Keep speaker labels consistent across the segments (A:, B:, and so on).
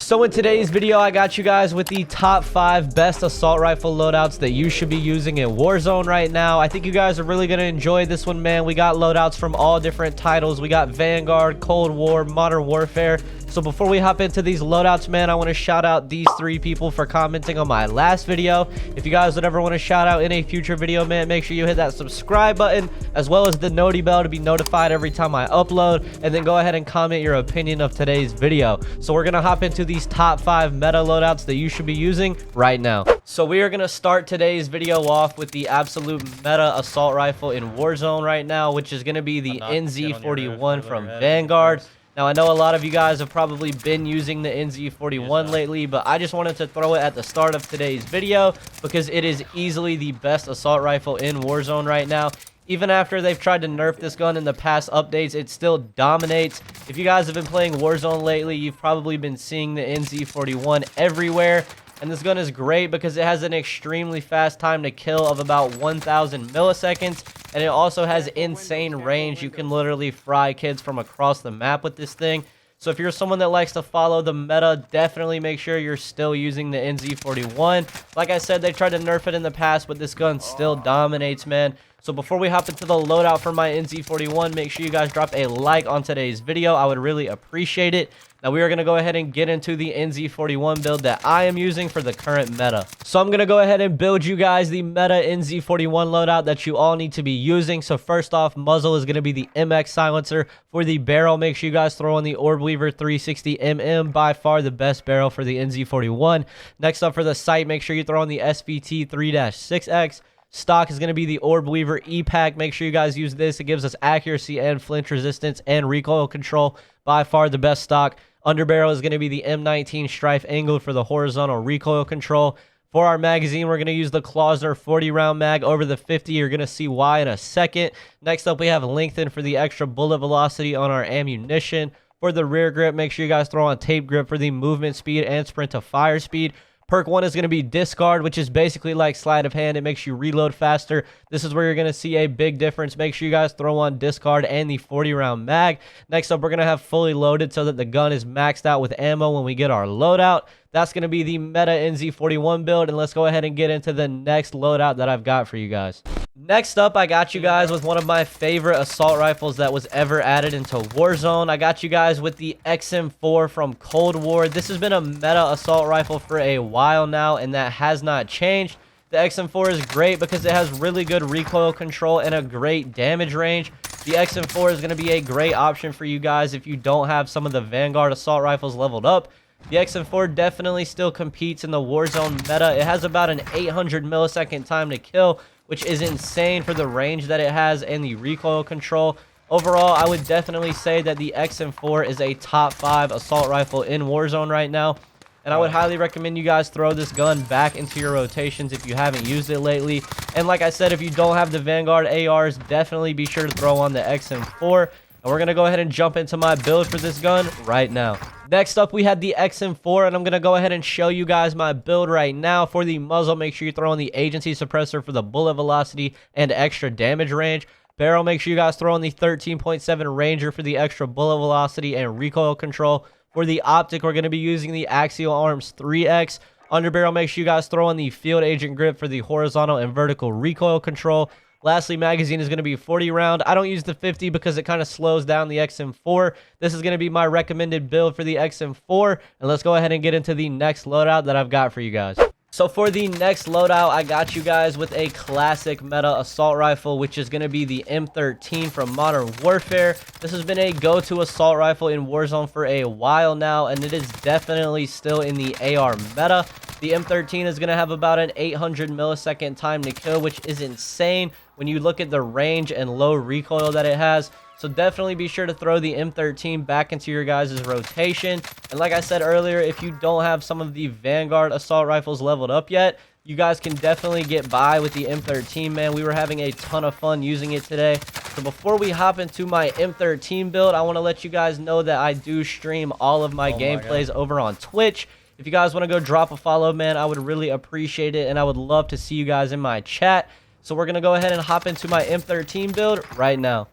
A: So in today's video, I got you guys with the top 5 best assault rifle loadouts that you should be using in Warzone right now. I think you guys are really going to enjoy this one, man. We got loadouts from all different titles. We got Vanguard, Cold War, Modern Warfare. So before we hop into these loadouts, man, I want to shout out these 3 people for commenting on my last video. If you guys would ever want to shout out in a future video, man, make sure you hit that subscribe button as well as the noti bell to be notified every time I upload, and then go ahead and comment your opinion of today's video. So we're going to hop into these top 5 meta loadouts that you should be using right now. So we are going to start today's video off with the absolute meta assault rifle in Warzone right now, which is going to be the NZ41 from Vanguard. Now, I know a lot of you guys have probably been using the NZ41 lately, but I just wanted to throw it at the start of today's video because it is easily the best assault rifle in Warzone right now. Even after they've tried to nerf this gun in the past updates, it still dominates. If you guys have been playing Warzone lately, you've probably been seeing the NZ41 everywhere. And this gun is great because it has an extremely fast time to kill of about 1,000 milliseconds. And it also has insane range. You can literally fry kids from across the map with this thing. So if you're someone that likes to follow the meta, definitely make sure you're still using the NZ41. Like I said, they tried to nerf it in the past, but this gun still dominates, man. So before we hop into the loadout for my NZ41, make sure you guys drop a like on today's video. I would really appreciate it. Now we are going to go ahead and get into the NZ41 build that I am using for the current meta. So I'm going to go ahead and build you guys the meta NZ41 loadout that you all need to be using. So first off, muzzle is going to be the MX silencer. For the barrel, make sure you guys throw on the Orb Weaver 360mm, by far the best barrel for the NZ41. Next up for the sight, make sure you throw on the SVT 3-6X. Stock is going to be the Orb Weaver E-Pack. Make sure you guys use this. It gives us accuracy and flinch resistance and recoil control. By far the best stock. Underbarrel is going to be the M13 Strife angled for the horizontal recoil control. For our magazine, we're going to use the Klausner 40-round mag over the 50. You're going to see why in a second. Next up, we have lengthen for the extra bullet velocity on our ammunition. For the rear grip, make sure you guys throw on tape grip for the movement speed and sprint to fire speed. Perk 1 is going to be discard, which is basically like sleight of hand. It makes you reload faster. This is where you're going to see a big difference. Make sure you guys throw on discard and the 40-round mag. Next up, we're going to have fully loaded so that the gun is maxed out with ammo when we get our loadout. That's going to be the meta NZ41 build, and let's go ahead and get into the next loadout that I've got for you guys. Next up, I got you guys with one of my favorite assault rifles that was ever added into Warzone. I got you guys with the XM4 from Cold War. This has been a meta assault rifle for a while now, and that has not changed. The XM4 is great because it has really good recoil control and a great damage range. The XM4 is going to be a great option for you guys if you don't have some of the Vanguard assault rifles leveled up. The XM4 definitely still competes in the Warzone meta. It has about an 800 millisecond time to kill, which is insane for the range that it has and the recoil control. Overall, I would definitely say that the XM4 is a top 5 assault rifle in Warzone right now. And I would highly recommend you guys throw this gun back into your rotations if you haven't used it lately. And like I said, if you don't have the Vanguard ARs, definitely be sure to throw on the XM4. And we're going to go ahead and jump into my build for this gun right now. Next up, we had the XM4, and I'm going to go ahead and show you guys my build right now. For the muzzle, make sure you throw on the agency suppressor for the bullet velocity and extra damage range. Barrel, make sure you guys throw on the 13.7 Ranger for the extra bullet velocity and recoil control. For the optic, we're going to be using the Axial Arms 3X. Underbarrel, make sure you guys throw on the Field Agent grip for the horizontal and vertical recoil control. Lastly, magazine is going to be 40 round. I don't use the 50 because it kind of slows down the XM4. This is going to be my recommended build for the XM4. And let's go ahead and get into the next loadout that I've got for you guys. So for the next loadout, I got you guys with a classic meta assault rifle, which is going to be the M13 from Modern Warfare. This has been a go-to assault rifle in Warzone for a while now, and it is definitely still in the AR meta. The M13 is going to have about an 800 millisecond time to kill, which is insane when you look at the range and low recoil that it has. So definitely be sure to throw the M13 back into your guys' rotation. And like I said earlier, if you don't have some of the Vanguard assault rifles leveled up yet, you guys can definitely get by with the M13, man. We were having a ton of fun using it today. So before we hop into my M13 build, I want to let you guys know that I do stream all of my gameplays over on Twitch. If you guys want to go drop a follow, man, I would really appreciate it, and I would love to see you guys in my chat. So we're going to go ahead and hop into my M13 build right now.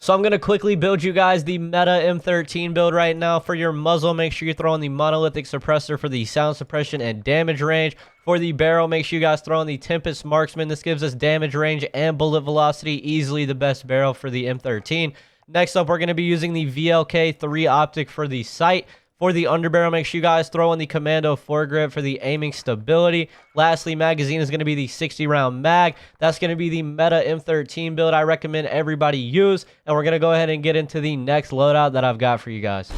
A: So I'm going to quickly build you guys the meta M13 build right now. For your muzzle, make sure you're throwing the monolithic suppressor for the sound suppression and damage range. For the barrel, make sure you guys throw in the Tempest Marksman. This gives us damage range and bullet velocity. Easily the best barrel for the M13. Next up, we're going to be using the VLK3 optic for the sight. For the underbarrel, make sure you guys throw in the Commando foregrip for the aiming stability. Lastly, magazine is going to be the 60-round mag. That's going to be the meta M13 build I recommend everybody use. And we're going to go ahead and get into the next loadout that I've got for you guys.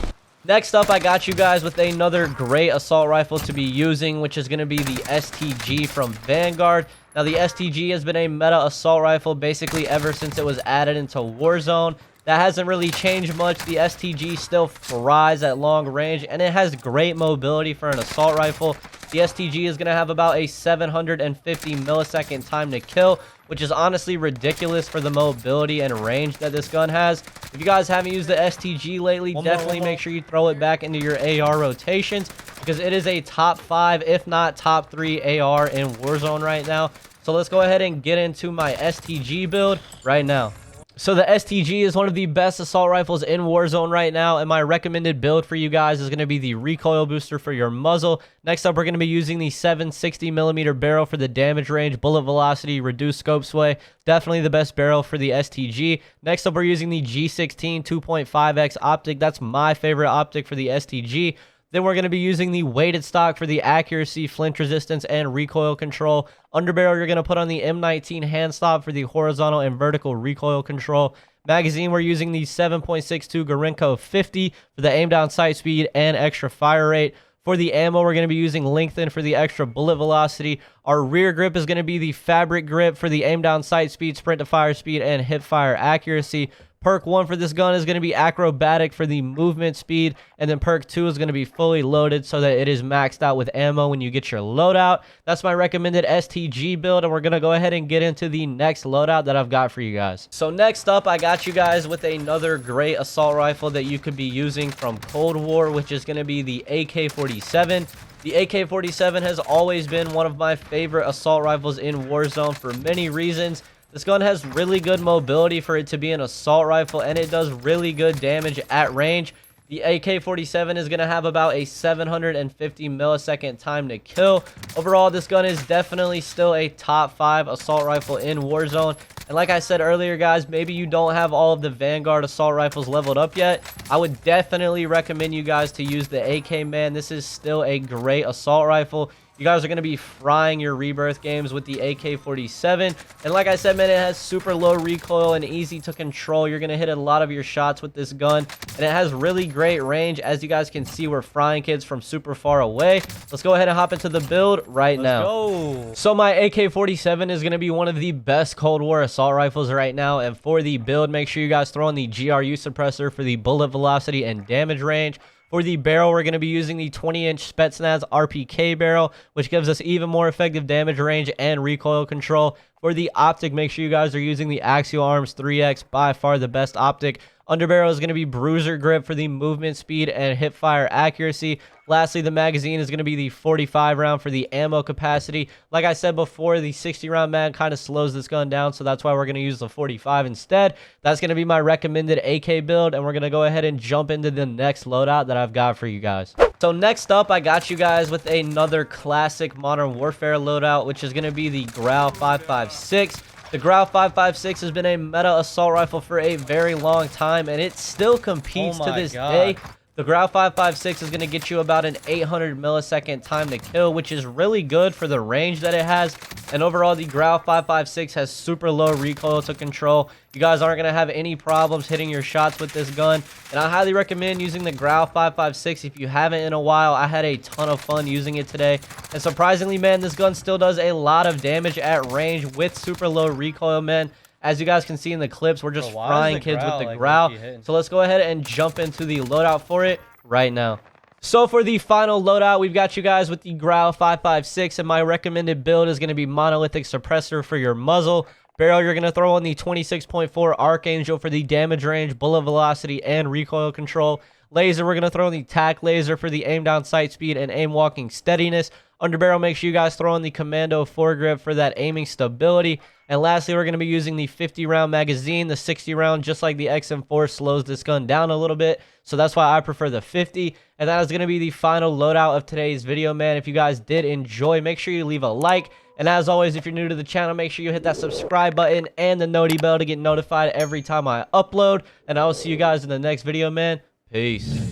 A: Next up, I got you guys with another great assault rifle to be using, which is going to be the STG from Vanguard. Now, the STG has been a meta assault rifle basically ever since it was added into Warzone. That hasn't really changed much. The STG still fries at long range, and it has great mobility for an assault rifle. The STG is going to have about a 750 millisecond time to kill, which is honestly ridiculous for the mobility and range that this gun has. If you guys haven't used the STG lately, definitely make sure you throw it back into your AR rotations, because it is a top 5, if not top 3 AR in Warzone right now. So let's go ahead and get into my STG build right now. So the STG is one of the best assault rifles in Warzone right now, and my recommended build for you guys is going to be the recoil booster for your muzzle. Next up, we're going to be using the 760mm barrel for the damage range, bullet velocity, reduced scope sway. Definitely the best barrel for the STG. Next up, we're using the G16 2.5x optic. That's my favorite optic for the STG. Then we're going to be using the weighted stock for the accuracy, flinch resistance, and recoil control. Underbarrel, you're going to put on the M19 hand stop for the horizontal and vertical recoil control. Magazine, we're using the 7.62 Gorenko 50 for the aim down sight speed and extra fire rate. For the ammo, we're going to be using lengthen for the extra bullet velocity. Our rear grip is going to be the fabric grip for the aim down sight speed, sprint to fire speed, and hip fire accuracy. Perk 1 for this gun is going to be acrobatic for the movement speed, and then perk 2 is going to be fully loaded so that it is maxed out with ammo when you get your loadout. That's my recommended STG build, and we're going to go ahead and get into the next loadout that I've got for you guys. So next up, I got you guys with another great assault rifle that you could be using from Cold War, which is going to be the AK47. The AK47 has always been one of my favorite assault rifles in Warzone for many reasons. This gun has really good mobility for it to be an assault rifle, and it does really good damage at range. The AK-47 is going to have about a 750 millisecond time to kill. Overall, this gun is definitely still a top 5 assault rifle in Warzone. And like I said earlier, guys, maybe you don't have all of the Vanguard assault rifles leveled up yet. I would definitely recommend you guys to use the AK, man. This is still a great assault rifle. You guys are going to be frying your rebirth games with the AK-47. And like I said, man, it has super low recoil and easy to control. You're going to hit a lot of your shots with this gun. And it has really great range. As you guys can see, we're frying kids from super far away. Let's go ahead and hop into the build right now. Go. So my AK-47 is going to be one of the best Cold War assault rifles right now. And for the build, make sure you guys throw in the GRU suppressor for the bullet velocity and damage range. For the barrel, we're going to be using the 20-inch Spetsnaz RPK barrel, which gives us even more effective damage range and recoil control. For the optic, make sure you guys are using the Axial Arms 3X, by far the best optic. Underbarrel is going to be bruiser grip for the movement speed and hip fire accuracy. Lastly, the magazine is going to be the 45 round for the ammo capacity. Like I said before, the 60 round mag kind of slows this gun down, so that's why we're going to use the 45 instead. That's going to be my recommended AK build, and we're going to go ahead and jump into the next loadout that I've got for you guys. So next up, I got you guys with another classic Modern Warfare loadout, which is going to be the Groud 556. The Groud 556 has been a meta assault rifle for a very long time, and it still competes to this day. The Groud 556 is going to get you about an 800 millisecond time to kill, which is really good for the range that it has. And overall, the Groud 556 has super low recoil to control. You guys aren't going to have any problems hitting your shots with this gun. And I highly recommend using the Groud 556 if you haven't in a while. I had a ton of fun using it today. And surprisingly, man, this gun still does a lot of damage at range with super low recoil, man. As you guys can see in the clips, we're just frying kids with the Groud. So let's go ahead and jump into the loadout for it right now. So for the final loadout, we've got you guys with the Groud 556, and my recommended build is going to be monolithic suppressor for your muzzle. Barrel, you're going to throw on the 26.4 Archangel for the damage range, bullet velocity, and recoil control. Laser, we're going to throw in the tac laser for the aim down sight speed and aim walking steadiness. Underbarrel, make sure you guys throw in the Commando foregrip for that aiming stability. And lastly, we're going to be using the 50-round magazine. The 60-round, just like the XM4, slows this gun down a little bit. So that's why I prefer the 50. And that is going to be the final loadout of today's video, man. If you guys did enjoy, make sure you leave a like. And as always, if you're new to the channel, make sure you hit that subscribe button and the noti bell to get notified every time I upload. And I will see you guys in the next video, man. Peace.